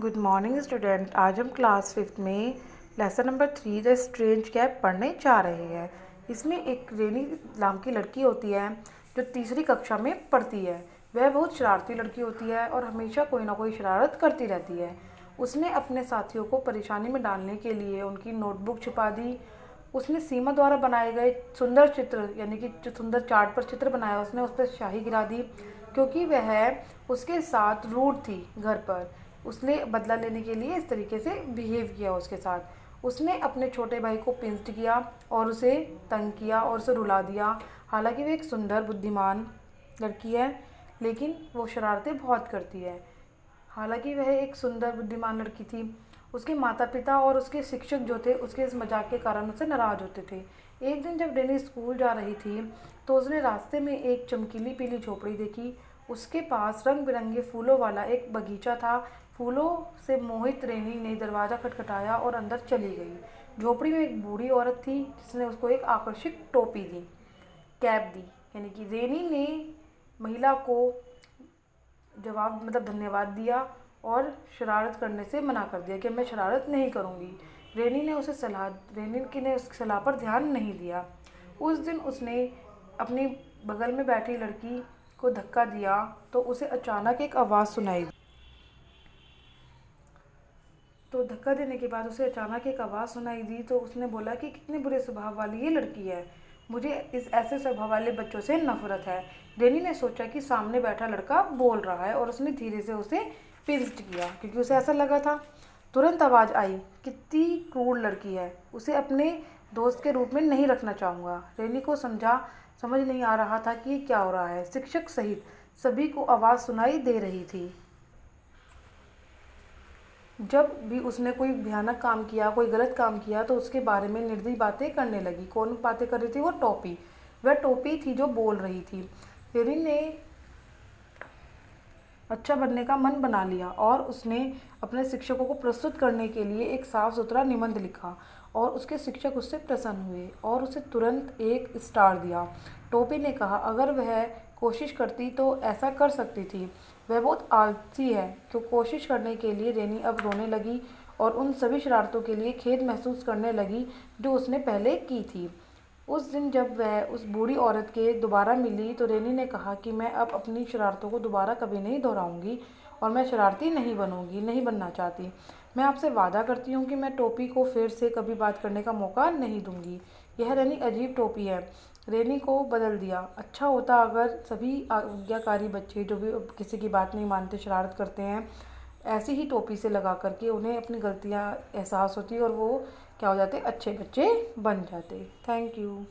Good morning student. आज हम class 5 में lesson number 3 the strange cap पढ़ने जा रहे हैं। इसमें एक रेनी नाम की लड़की होती है जो तीसरी कक्षा में पढ़ती है। वह बहुत शरारती लड़की होती है और हमेशा कोई ना कोई शरारत करती रहती है। उसने अपने साथियों को परेशानी में डालने के लिए उनकी नोटबुक छुपा दी। उसने सीमा द्वारा बनाए गए सुंदर चित्र यानी कि जो सुंदर चार्ट पर चित्र बनाया उसने उस पर स्याही गिरा दी, क्योंकि वह उसके साथ रूड थी घर पर। उसने बदला लेने के लिए इस तरीके से बिहेव किया उसके साथ। उसने अपने छोटे भाई को पिंस्ट किया और उसे तंग किया और उसे रुला दिया। हालांकि वह एक सुंदर बुद्धिमान लड़की है, लेकिन वो शरारतें बहुत करती है। हालांकि वह एक सुंदर बुद्धिमान लड़की थी, उसके माता पिता और उसके शिक्षक जो थे उसके इस मजाक के कारण उससे नाराज़ होते थे। एक दिन जब डेनी स्कूल जा रही थी तो उसने रास्ते में एक चमकीली पीली झोपड़ी देखी। उसके पास रंग बिरंगे फूलों वाला एक बगीचा था। फूलों से मोहित रेनी ने दरवाज़ा खटखटाया और अंदर चली गई। झोपड़ी में एक बूढ़ी औरत थी जिसने उसको एक आकर्षक टोपी दी, कैप दी। यानी कि रेनी ने महिला को जवाब धन्यवाद दिया और शरारत करने से मना कर दिया कि मैं शरारत नहीं करूँगी। रेनी की ने उस सलाह पर ध्यान नहीं दिया। उस दिन उसने अपनी बगल में बैठी लड़की को धक्का दिया तो उसे अचानक एक आवाज़ सुनाई। तो धक्का देने के बाद उसे अचानक एक आवाज़ सुनाई दी तो उसने बोला कि कितने बुरे स्वभाव वाली ये लड़की है, मुझे इस ऐसे स्वभाव वाले बच्चों से नफरत है। डेनी ने सोचा कि सामने बैठा लड़का बोल रहा है और उसने धीरे से उसे पिंस्ट किया क्योंकि उसे ऐसा लगा था। तुरंत आवाज़ आई, कितनी क्रूर लड़की है, उसे अपने दोस्त के रूप में नहीं रखना चाहूँगा। रेनी को समझ नहीं आ रहा था कि क्या हो रहा है। शिक्षक सहित सभी को आवाज़ सुनाई दे रही थी। जब भी उसने कोई भयानक काम किया, कोई गलत काम किया तो उसके बारे में निर्दयी बातें करने लगी। कौन बातें कर रही थी? वो टोपी। वह टोपी थी जो बोल रही थी। तेरी ने अच्छा बनने का मन बना लिया और उसने अपने शिक्षकों को प्रस्तुत करने के लिए एक साफ सुथरा निबंध लिखा और उसके शिक्षक उससे प्रसन्न हुए और उसे तुरंत एक स्टार दिया। टोपी ने कहा अगर वह कोशिश करती तो ऐसा कर सकती थी। वह बहुत आलसी है। तो कोशिश करने के लिए रेनी अब रोने लगी और उन सभी शरारतों के लिए खेद महसूस करने लगी जो उसने पहले की थी। उस दिन जब वह उस बूढ़ी औरत के दोबारा मिली तो रेनी ने कहा कि मैं अब अपनी शरारतों को दोबारा कभी नहीं दोहराऊंगी और मैं शरारती नहीं बनना चाहती। मैं आपसे वादा करती हूँ कि मैं टोपी को फिर से कभी बात करने का मौका नहीं दूंगी। यह रेनी अजीब टोपी है। रेनी को बदल दिया। अच्छा होता अगर सभी आज्ञाकारी बच्चे जो भी किसी की बात नहीं मानते, शरारत करते हैं, ऐसी ही टोपी से लगा करके उन्हें अपनी गलतियाँ एहसास होती और वो क्या हो जाते, अच्छे बच्चे बन जाते। Thank you.